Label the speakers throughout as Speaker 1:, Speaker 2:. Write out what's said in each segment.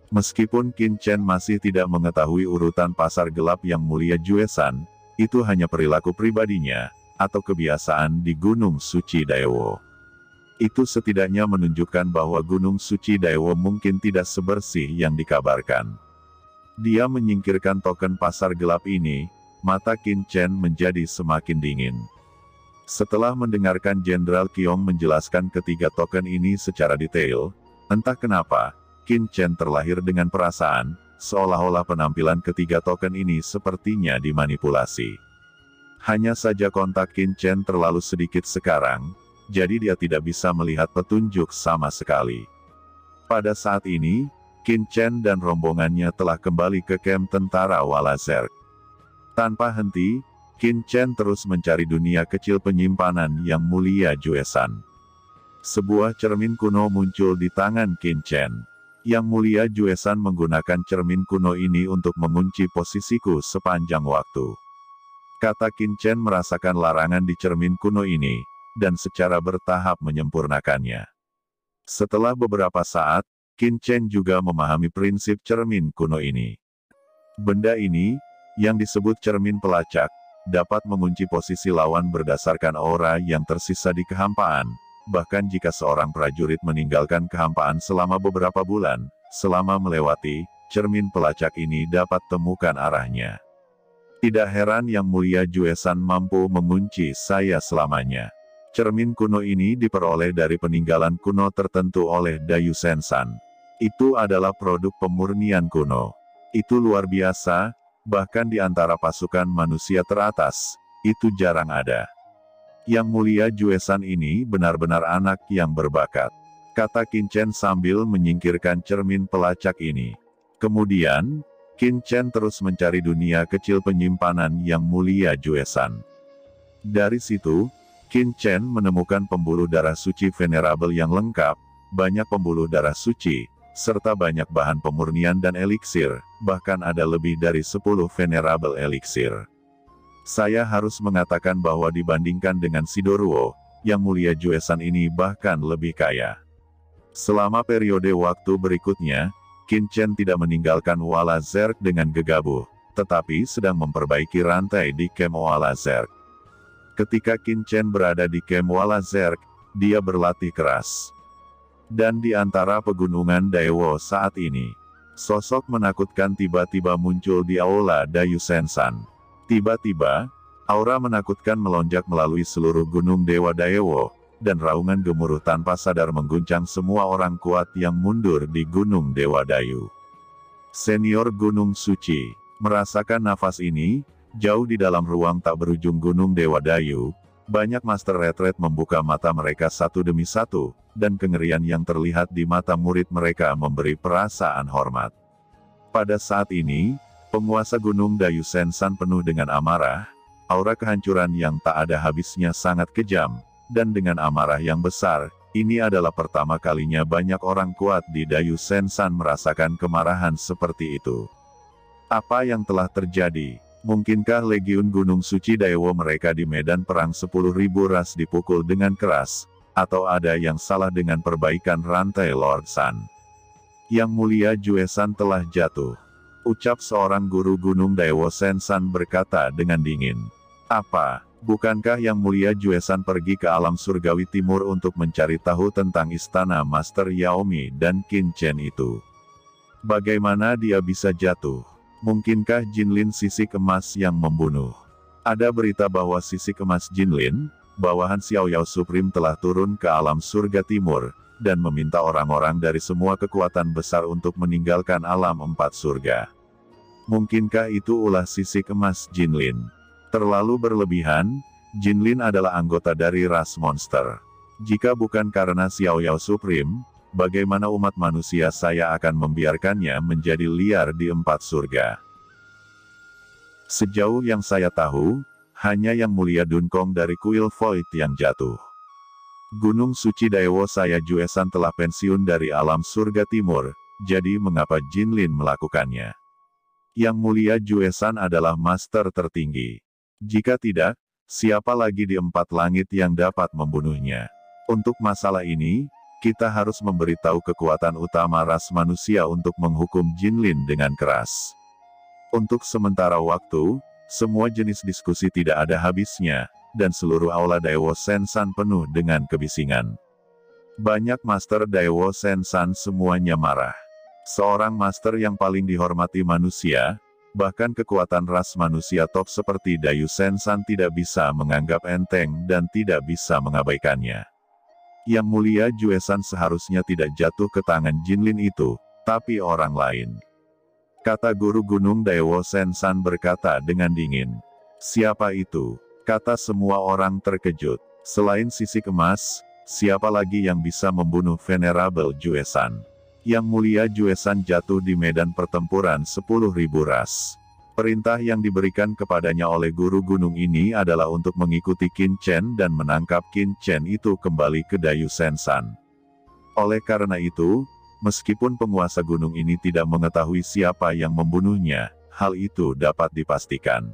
Speaker 1: Meskipun Qin Chen masih tidak mengetahui urutan pasar gelap Yang Mulia Juesan, itu hanya perilaku pribadinya, atau kebiasaan di Gunung Suci Daewo. Itu setidaknya menunjukkan bahwa Gunung Suci Daewo mungkin tidak sebersih yang dikabarkan. Dia menyingkirkan token pasar gelap ini, mata Qin Chen menjadi semakin dingin. Setelah mendengarkan Jenderal Qiong menjelaskan ketiga token ini secara detail, entah kenapa, Qin Chen terlahir dengan perasaan, seolah-olah penampilan ketiga token ini sepertinya dimanipulasi. Hanya saja kontak Qin Chen terlalu sedikit sekarang, jadi dia tidak bisa melihat petunjuk sama sekali. Pada saat ini, Qin Chen dan rombongannya telah kembali ke kamp tentara Wala-Zerg. Tanpa henti, Qin Chen terus mencari dunia kecil penyimpanan Yang Mulia Juesan. Sebuah cermin kuno muncul di tangan Qin Chen. Yang Mulia Juesan menggunakan cermin kuno ini untuk mengunci posisiku sepanjang waktu. Kata Qin Chen merasakan larangan di cermin kuno ini, dan secara bertahap menyempurnakannya. Setelah beberapa saat, Qin Chen juga memahami prinsip cermin kuno ini. Benda ini, yang disebut cermin pelacak, dapat mengunci posisi lawan berdasarkan aura yang tersisa di kehampaan. Bahkan jika seorang prajurit meninggalkan kehampaan selama beberapa bulan, selama melewati cermin pelacak ini dapat temukan arahnya. Tidak heran Yang Mulia Juesan mampu mengunci saya selamanya. Cermin kuno ini diperoleh dari peninggalan kuno tertentu oleh Dayu Sensan. Itu adalah produk pemurnian kuno. Itu luar biasa, bahkan di antara pasukan manusia teratas, itu jarang ada. Yang Mulia Juesan ini benar-benar anak yang berbakat, kata Qin Chen sambil menyingkirkan cermin pelacak ini. Kemudian, Qin Chen terus mencari dunia kecil penyimpanan Yang Mulia Juesan. Dari situ, Qin Chen menemukan pembuluh darah suci venerabel yang lengkap, banyak pembuluh darah suci, serta banyak bahan pemurnian dan eliksir, bahkan ada lebih dari 10 venerabel eliksir. Saya harus mengatakan bahwa dibandingkan dengan Sidoruo, Yang Mulia Juesan ini bahkan lebih kaya. Selama periode waktu berikutnya, Qin Chen tidak meninggalkan Wala-Zerg dengan gegabah, tetapi sedang memperbaiki rantai di kamp Wala-Zerg. Ketika Qin Chen berada di kamp Wala-Zerg, dia berlatih keras. Dan di antara pegunungan Daewo saat ini, sosok menakutkan tiba-tiba muncul di aula Dayu Sensan. Tiba-tiba, aura menakutkan melonjak melalui seluruh gunung Dewa Daewo, dan raungan gemuruh tanpa sadar mengguncang semua orang kuat yang mundur di gunung Dewa Dayu. Senior Gunung Suci, merasakan nafas ini, jauh di dalam ruang tak berujung gunung Dewa Dayu, banyak Master Retreat membuka mata mereka satu demi satu, dan kengerian yang terlihat di mata murid mereka memberi perasaan hormat. Pada saat ini, penguasa Gunung Dayu Sensan penuh dengan amarah, aura kehancuran yang tak ada habisnya sangat kejam, dan dengan amarah yang besar, ini adalah pertama kalinya banyak orang kuat di Dayu Sensan merasakan kemarahan seperti itu. Apa yang telah terjadi? Mungkinkah Legiun Gunung Suci Daewo mereka di medan perang 10.000 ras dipukul dengan keras, atau ada yang salah dengan perbaikan rantai Lord San? Yang Mulia Juesan telah jatuh, ucap seorang guru Gunung Daewo Sensan berkata dengan dingin. Apa, bukankah Yang Mulia Juesan pergi ke alam surgawi timur untuk mencari tahu tentang istana Master Yaomi dan Qin Chen itu? Bagaimana dia bisa jatuh? Mungkinkah Jinlin sisik emas yang membunuh? Ada berita bahwa sisik emas Jinlin, bawahan Xiao Yao Supreme telah turun ke alam surga timur, dan meminta orang-orang dari semua kekuatan besar untuk meninggalkan alam 4 surga. Mungkinkah itu ulah sisik emas Jinlin? Terlalu berlebihan, Jinlin adalah anggota dari ras monster. Jika bukan karena Xiao Yao Supreme, bagaimana umat manusia saya akan membiarkannya menjadi liar di 4 surga? Sejauh yang saya tahu, hanya Yang Mulia Dunkong dari Kuil Void yang jatuh. Gunung Suci Daewo saya Juesan telah pensiun dari alam surga timur, jadi mengapa Jinlin melakukannya? Yang Mulia Juesan adalah master tertinggi. Jika tidak, siapa lagi di 4 langit yang dapat membunuhnya? Untuk masalah ini, kita harus memberitahu kekuatan utama ras manusia untuk menghukum Jinlin dengan keras. Untuk sementara waktu, semua jenis diskusi tidak ada habisnya, dan seluruh aula Daewo Sensan penuh dengan kebisingan. Banyak Master Daewo Sensan semuanya marah. Seorang master yang paling dihormati manusia, bahkan kekuatan ras manusia top seperti Dayu Sensan tidak bisa menganggap enteng dan tidak bisa mengabaikannya. Yang mulia Juesan seharusnya tidak jatuh ke tangan Jinlin itu, tapi orang lain. Kata guru gunung Daewo Sensan berkata dengan dingin. Siapa itu? Kata semua orang terkejut. Selain sisik emas, siapa lagi yang bisa membunuh Venerable Juesan? Yang mulia Juesan jatuh di medan pertempuran 10.000 ras. Perintah yang diberikan kepadanya oleh guru gunung ini adalah untuk mengikuti Qin Chen dan menangkap Qin Chen itu kembali ke Dayu Sensan. Oleh karena itu, meskipun penguasa gunung ini tidak mengetahui siapa yang membunuhnya, hal itu dapat dipastikan.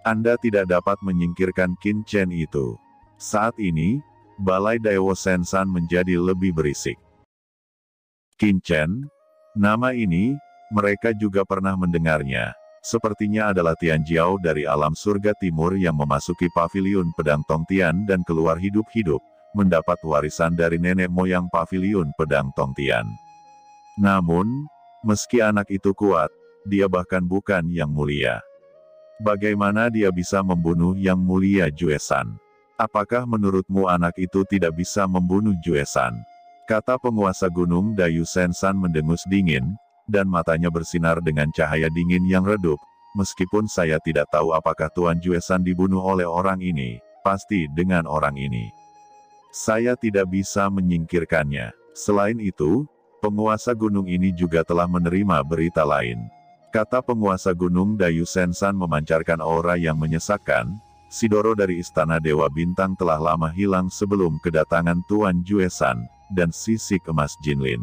Speaker 1: Anda tidak dapat menyingkirkan Qin Chen itu. Saat ini, Balai Daewo Sensan menjadi lebih berisik. Qin Chen, nama ini, mereka juga pernah mendengarnya. Sepertinya adalah Tian Jiao dari alam surga timur yang memasuki paviliun pedang Tongtian dan keluar hidup-hidup, mendapat warisan dari nenek moyang paviliun pedang Tongtian. Namun, meski anak itu kuat, dia bahkan bukan yang mulia. Bagaimana dia bisa membunuh yang mulia Juesan? Apakah menurutmu anak itu tidak bisa membunuh Juesan? Kata penguasa gunung Dayu Sensan mendengus dingin, dan matanya bersinar dengan cahaya dingin yang redup. Meskipun saya tidak tahu apakah Tuan Juesan dibunuh oleh orang ini, pasti dengan orang ini. Saya tidak bisa menyingkirkannya. Selain itu, penguasa gunung ini juga telah menerima berita lain. Kata penguasa gunung Dayu Sensan memancarkan aura yang menyesakkan. Sidoro dari Istana Dewa Bintang telah lama hilang sebelum kedatangan Tuan Juesan dan sisik emas Jinlin.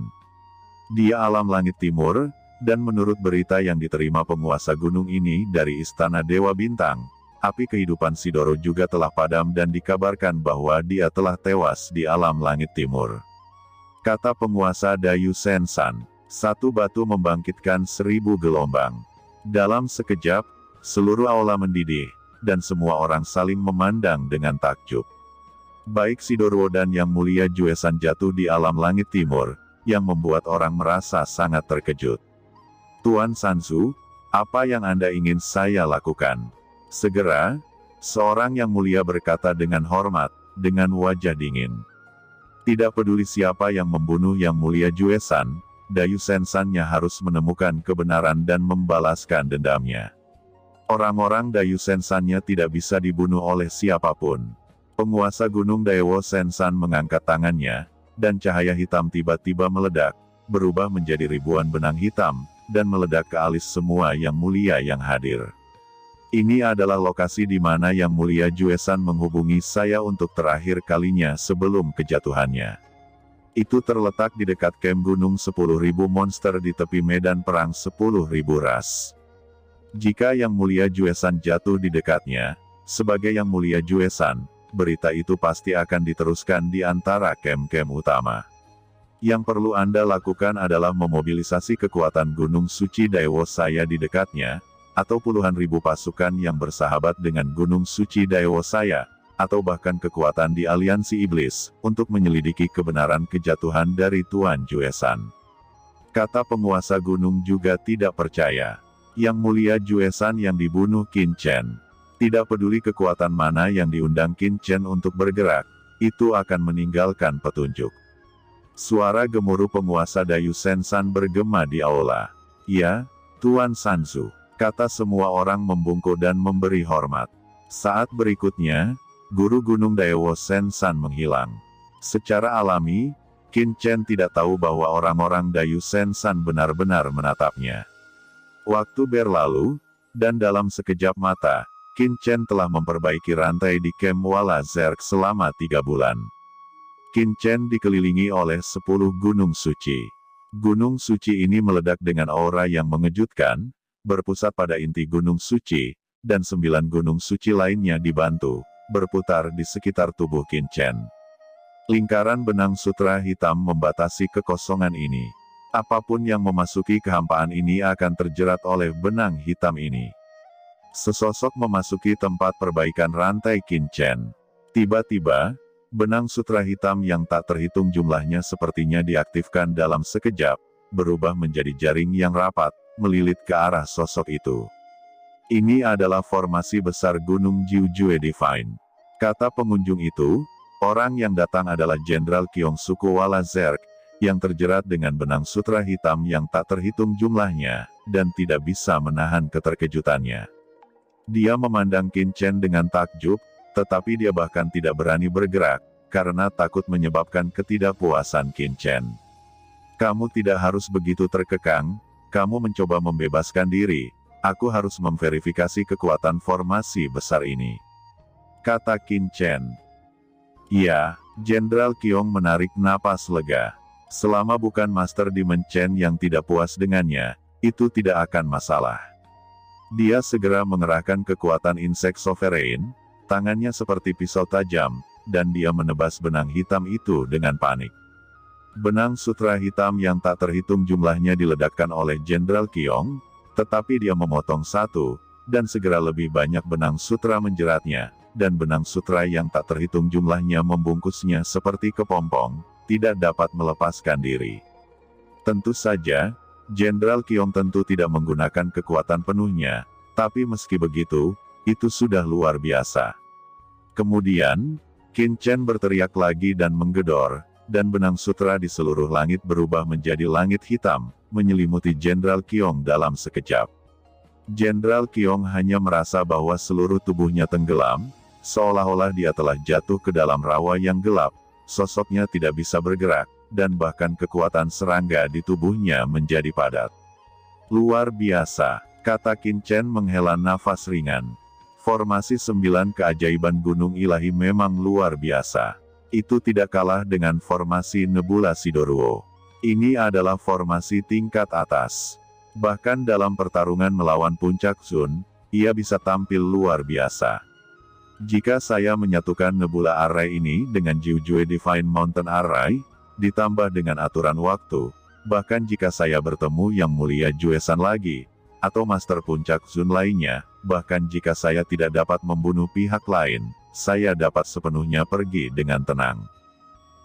Speaker 1: Dia alam langit timur, dan menurut berita yang diterima penguasa gunung ini dari Istana Dewa Bintang, api kehidupan Sidoro juga telah padam dan dikabarkan bahwa dia telah tewas di alam langit timur. Kata penguasa Dayu Sensan, satu batu membangkitkan 1000 gelombang. Dalam sekejap, seluruh aula mendidih, dan semua orang saling memandang dengan takjub. Baik Sidoro dan Yang Mulia Juesan jatuh di alam langit timur, yang membuat orang merasa sangat terkejut. Tuan Sanzu, apa yang Anda ingin saya lakukan? Segera, seorang Yang Mulia berkata dengan hormat, dengan wajah dingin. Tidak peduli siapa yang membunuh Yang Mulia Juesan, Dayu Sensannya harus menemukan kebenaran dan membalaskan dendamnya. Orang-orang Dayu Sensannya tidak bisa dibunuh oleh siapapun. Penguasa Gunung Daewo Sensan mengangkat tangannya, dan cahaya hitam tiba-tiba meledak, berubah menjadi ribuan benang hitam, dan meledak ke alis semua Yang Mulia yang hadir. Ini adalah lokasi di mana Yang Mulia Juesan menghubungi saya untuk terakhir kalinya sebelum kejatuhannya. Itu terletak di dekat kem gunung 10.000 monster di tepi medan perang 10.000 ras. Jika Yang Mulia Juesan jatuh di dekatnya, sebagai Yang Mulia Juesan, berita itu pasti akan diteruskan di antara kem-kem utama. Yang perlu Anda lakukan adalah memobilisasi kekuatan Gunung Suci Daewo saya di dekatnya, atau puluhan ribu pasukan yang bersahabat dengan Gunung Suci Daewo saya, atau bahkan kekuatan di aliansi iblis, untuk menyelidiki kebenaran kejatuhan dari Tuan Juesan. Kata penguasa gunung juga tidak percaya. Yang Mulia Juesan yang dibunuh Qin Chen. Tidak peduli kekuatan mana yang diundang Qin Chen untuk bergerak, itu akan meninggalkan petunjuk. Suara gemuruh penguasa Dayu Sensan bergema di aula. Ya, Tuan Sanzu, kata semua orang membungkuk dan memberi hormat. Saat berikutnya, guru gunung Daewo Sensan menghilang. Secara alami, Qin Chen tidak tahu bahwa orang-orang Dayu Sensan benar-benar menatapnya. Waktu berlalu, dan dalam sekejap mata, Qin Chen telah memperbaiki rantai di kem Wala Zerk selama 3 bulan. Qin Chen dikelilingi oleh 10 gunung suci. Gunung suci ini meledak dengan aura yang mengejutkan, berpusat pada inti gunung suci, dan 9 gunung suci lainnya dibantu, berputar di sekitar tubuh Qin Chen. Lingkaran benang sutra hitam membatasi kekosongan ini. Apapun yang memasuki kehampaan ini akan terjerat oleh benang hitam ini. Sesosok memasuki tempat perbaikan rantai Qin-Chen. Tiba-tiba, benang sutra hitam yang tak terhitung jumlahnya sepertinya diaktifkan dalam sekejap, berubah menjadi jaring yang rapat, melilit ke arah sosok itu. Ini adalah formasi besar Gunung Jiuzhue Divine. Kata pengunjung itu, orang yang datang adalah Jenderal Qiong suku Wala Zerg, yang terjerat dengan benang sutra hitam yang tak terhitung jumlahnya, dan tidak bisa menahan keterkejutannya. Dia memandang Qin-Chen dengan takjub, tetapi dia bahkan tidak berani bergerak, karena takut menyebabkan ketidakpuasan Qin-Chen. Kamu tidak harus begitu terkekang, kamu mencoba membebaskan diri, aku harus memverifikasi kekuatan formasi besar ini. Kata Qin-Chen. Ya, Jenderal Qiong menarik napas lega. Selama bukan Master Demon Chen yang tidak puas dengannya, itu tidak akan masalah. Dia segera mengerahkan kekuatan insek sovereign, tangannya seperti pisau tajam, dan dia menebas benang hitam itu dengan panik. Benang sutra hitam yang tak terhitung jumlahnya diledakkan oleh Jenderal Qiong, tetapi dia memotong satu, dan segera lebih banyak benang sutra menjeratnya, dan benang sutra yang tak terhitung jumlahnya membungkusnya seperti kepompong, tidak dapat melepaskan diri. Tentu saja, Jenderal Qiong tentu tidak menggunakan kekuatan penuhnya, tapi meski begitu, itu sudah luar biasa. Kemudian, Qin-Chen berteriak lagi dan menggedor, dan benang sutra di seluruh langit berubah menjadi langit hitam, menyelimuti Jenderal Qiong dalam sekejap. Jenderal Qiong hanya merasa bahwa seluruh tubuhnya tenggelam, seolah-olah dia telah jatuh ke dalam rawa yang gelap, sosoknya tidak bisa bergerak, dan bahkan kekuatan serangga di tubuhnya menjadi padat. Luar biasa, kata Qin-Chen menghela nafas ringan. Formasi 9 keajaiban Gunung Ilahi memang luar biasa. Itu tidak kalah dengan formasi Nebula Sidoruo. Ini adalah formasi tingkat atas. Bahkan dalam pertarungan melawan Puncak Sun, ia bisa tampil luar biasa. Jika saya menyatukan Nebula Array ini dengan Jiuzhue Divine Mountain Array, ditambah dengan aturan waktu, bahkan jika saya bertemu Yang Mulia Juesan lagi, atau Master Puncak Sun lainnya, bahkan jika saya tidak dapat membunuh pihak lain, saya dapat sepenuhnya pergi dengan tenang.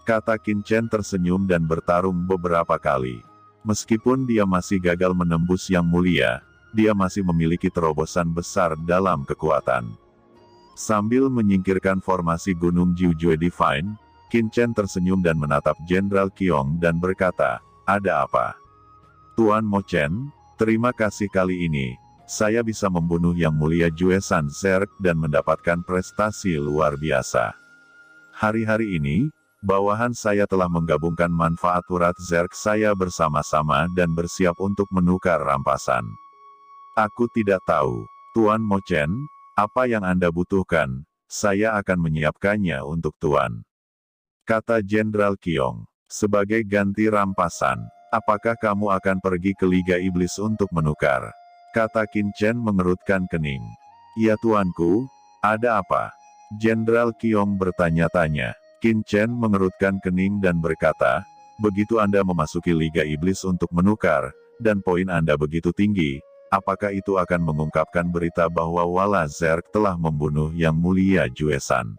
Speaker 1: Kata Qin-Chen tersenyum dan bertarung beberapa kali. Meskipun dia masih gagal menembus Yang Mulia, dia masih memiliki terobosan besar dalam kekuatan. Sambil menyingkirkan formasi Gunung Jiuzhue Divine, Qin-Chen tersenyum dan menatap Jenderal Qiong dan berkata, "Ada apa? Tuan Mo Chen, terima kasih kali ini, saya bisa membunuh Yang Mulia Juesan Zerg dan mendapatkan prestasi luar biasa. Hari-hari ini, bawahan saya telah menggabungkan manfaat urat Zerg saya bersama-sama dan bersiap untuk menukar rampasan. Aku tidak tahu, Tuan Mo Chen, apa yang Anda butuhkan, saya akan menyiapkannya untuk Tuan." Kata Jenderal Qiong, "Sebagai ganti rampasan, apakah kamu akan pergi ke Liga Iblis untuk menukar?" Kata Qin-Chen mengerutkan kening. "Ya tuanku, ada apa?" Jenderal Qiong bertanya-tanya. Qin-Chen mengerutkan kening dan berkata, "Begitu Anda memasuki Liga Iblis untuk menukar, dan poin Anda begitu tinggi, apakah itu akan mengungkapkan berita bahwa Wala Zerg telah membunuh Yang Mulia Juesan?"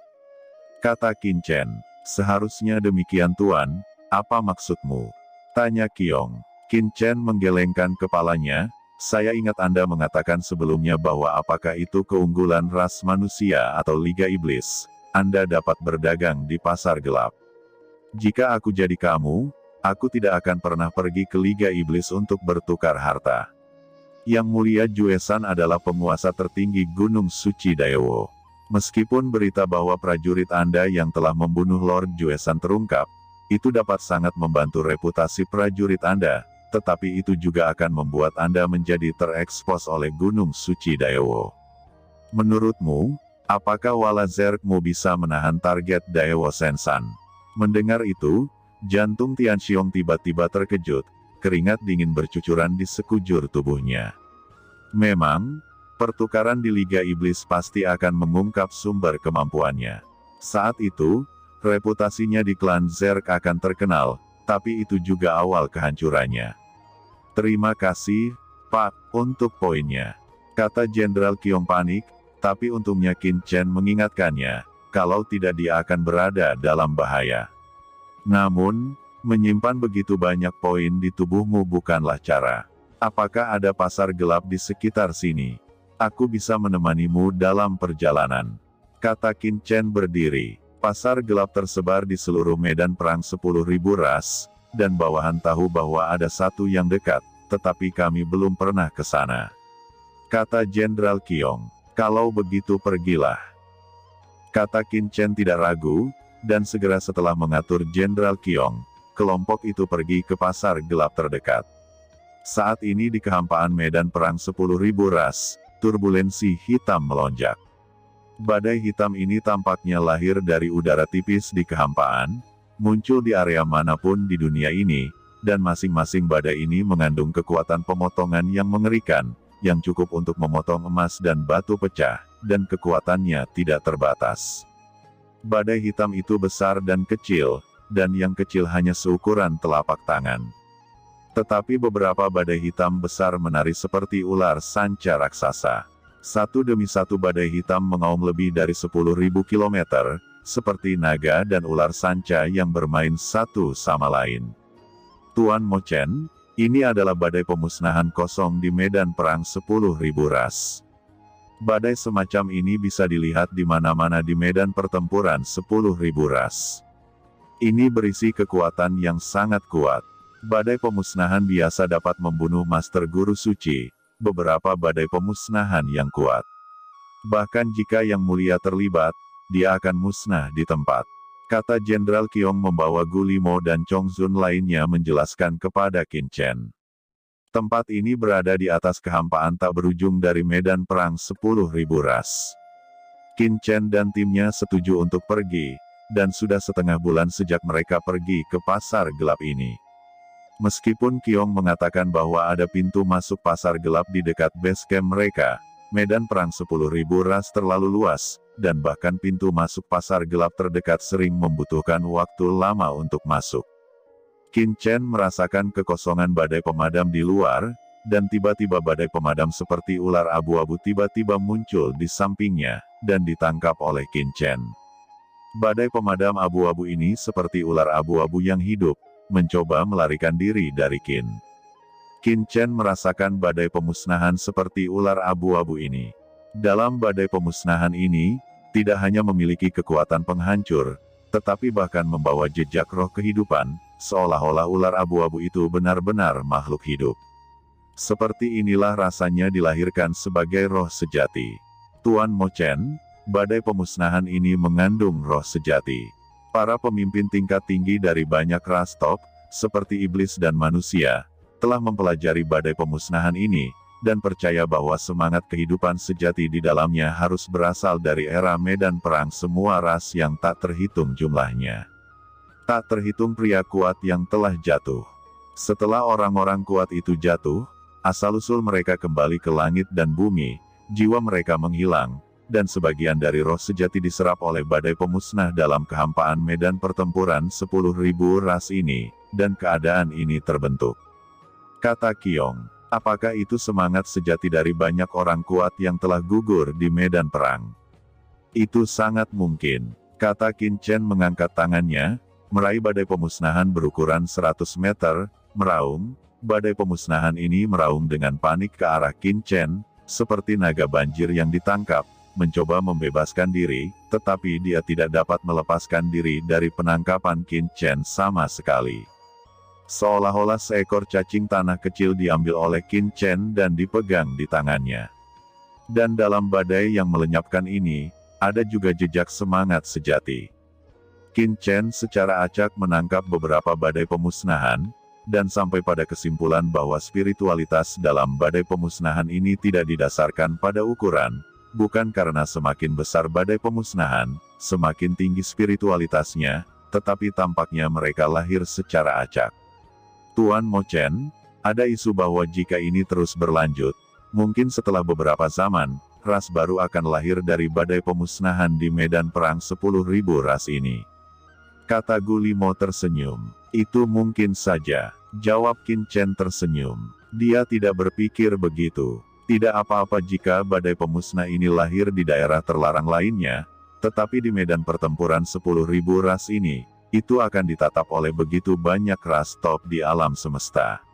Speaker 1: Kata Qin-Chen, "Seharusnya demikian Tuan, apa maksudmu?" Tanya Qiong. Qin-Chen menggelengkan kepalanya, "Saya ingat Anda mengatakan sebelumnya bahwa apakah itu keunggulan ras manusia atau Liga Iblis, Anda dapat berdagang di pasar gelap. Jika aku jadi kamu, aku tidak akan pernah pergi ke Liga Iblis untuk bertukar harta. Yang Mulia Juesan adalah penguasa tertinggi Gunung Suci Daewo. Meskipun berita bahwa prajurit Anda yang telah membunuh Lord Juesan terungkap, itu dapat sangat membantu reputasi prajurit Anda, tetapi itu juga akan membuat Anda menjadi terekspos oleh Gunung Suci Daewo. Menurutmu, apakah Wala Zergmu bisa menahan target Daewo Sensan?" Mendengar itu, jantung Tianxiong tiba-tiba terkejut, keringat dingin bercucuran di sekujur tubuhnya. Memang, pertukaran di Liga Iblis pasti akan mengungkap sumber kemampuannya. Saat itu, Reputasinya di klan Zerg akan terkenal, tapi itu juga awal kehancurannya. Terima kasih, Pak, untuk poinnya, kata Jenderal Qiong panik, tapi untungnya Qin Chen mengingatkannya, kalau tidak dia akan berada dalam bahaya. Namun, menyimpan begitu banyak poin di tubuhmu bukanlah cara. Apakah ada pasar gelap di sekitar sini? Aku bisa menemanimu dalam perjalanan, kata Qin Chen berdiri. Pasar gelap tersebar di seluruh medan perang 10.000 ras, dan bawahan tahu bahwa ada satu yang dekat, tetapi kami belum pernah ke sana, kata Jenderal Qiong. Kalau begitu pergilah, kata Qin Chen tidak ragu, dan segera setelah mengatur Jenderal Qiong, kelompok itu pergi ke pasar gelap terdekat. Saat ini di kehampaan medan perang 10.000 ras, turbulensi hitam melonjak. Badai hitam ini tampaknya lahir dari udara tipis di kehampaan, muncul di area manapun di dunia ini, dan masing-masing badai ini mengandung kekuatan pemotongan yang mengerikan, yang cukup untuk memotong emas dan batu pecah, dan kekuatannya tidak terbatas. Badai hitam itu besar dan kecil, dan yang kecil hanya seukuran telapak tangan. Tetapi beberapa badai hitam besar menari seperti ular sanca raksasa. Satu demi satu badai hitam mengaum lebih dari 10.000 kilometer, seperti naga dan ular sanca yang bermain satu sama lain. Tuan Mo Chen, ini adalah badai pemusnahan kosong di medan perang 10.000 ras. Badai semacam ini bisa dilihat di mana-mana di medan pertempuran 10.000 ras. Ini berisi kekuatan yang sangat kuat. Badai pemusnahan biasa dapat membunuh Master Guru Suci, beberapa badai pemusnahan yang kuat. Bahkan jika Yang Mulia terlibat, dia akan musnah di tempat, kata Jenderal Qiong membawa Gu Limo dan Chong Zun lainnya menjelaskan kepada Qin Chen. Tempat ini berada di atas kehampaan tak berujung dari medan perang 10.000 ras. Qin Chen dan timnya setuju untuk pergi, dan sudah setengah bulan sejak mereka pergi ke pasar gelap ini. Meskipun Qiong mengatakan bahwa ada pintu masuk pasar gelap di dekat base camp mereka, medan perang 10.000 ras terlalu luas, dan bahkan pintu masuk pasar gelap terdekat sering membutuhkan waktu lama untuk masuk. Qin Chen merasakan kekosongan badai pemadam di luar, dan tiba-tiba badai pemadam seperti ular abu-abu tiba-tiba muncul di sampingnya, dan ditangkap oleh Qin Chen. Badai pemadam abu-abu ini seperti ular abu-abu yang hidup, mencoba melarikan diri dari Qin. Qin Chen merasakan badai pemusnahan seperti ular abu-abu ini. Dalam badai pemusnahan ini, tidak hanya memiliki kekuatan penghancur, tetapi bahkan membawa jejak roh kehidupan, seolah-olah ular abu-abu itu benar-benar makhluk hidup. Seperti inilah rasanya dilahirkan sebagai roh sejati. Tuan Mo Chen, badai pemusnahan ini mengandung roh sejati. Para pemimpin tingkat tinggi dari banyak ras top, seperti iblis dan manusia, telah mempelajari badai pemusnahan ini, dan percaya bahwa semangat kehidupan sejati di dalamnya harus berasal dari era medan perang semua ras yang tak terhitung jumlahnya. Tak terhitung pria kuat yang telah jatuh. Setelah orang-orang kuat itu jatuh, asal-usul mereka kembali ke langit dan bumi, jiwa mereka menghilang, dan sebagian dari roh sejati diserap oleh badai pemusnah dalam kehampaan medan pertempuran 10.000 ras ini, dan keadaan ini terbentuk. Kata Qiong, apakah itu semangat sejati dari banyak orang kuat yang telah gugur di medan perang? Itu sangat mungkin, kata Qin Chen mengangkat tangannya, meraih badai pemusnahan berukuran 100 meter, meraung. Badai pemusnahan ini meraung dengan panik ke arah Qin Chen, seperti naga banjir yang ditangkap, mencoba membebaskan diri, tetapi dia tidak dapat melepaskan diri dari penangkapan Qin Chen sama sekali. Seolah-olah seekor cacing tanah kecil diambil oleh Qin Chen dan dipegang di tangannya. Dan dalam badai yang melenyapkan ini, ada juga jejak semangat sejati. Qin Chen secara acak menangkap beberapa badai pemusnahan, dan sampai pada kesimpulan bahwa spiritualitas dalam badai pemusnahan ini tidak didasarkan pada ukuran, bukan karena semakin besar badai pemusnahan, semakin tinggi spiritualitasnya, tetapi tampaknya mereka lahir secara acak. Tuan Mo Chen, ada isu bahwa jika ini terus berlanjut, mungkin setelah beberapa zaman, ras baru akan lahir dari badai pemusnahan di medan perang 10.000 ras ini. Kata Gulimo tersenyum. Itu mungkin saja, jawab Qin Chen tersenyum. Dia tidak berpikir begitu. Tidak apa-apa jika badai pemusnah ini lahir di daerah terlarang lainnya, tetapi di medan pertempuran 10.000 ras ini, itu akan ditatap oleh begitu banyak ras top di alam semesta.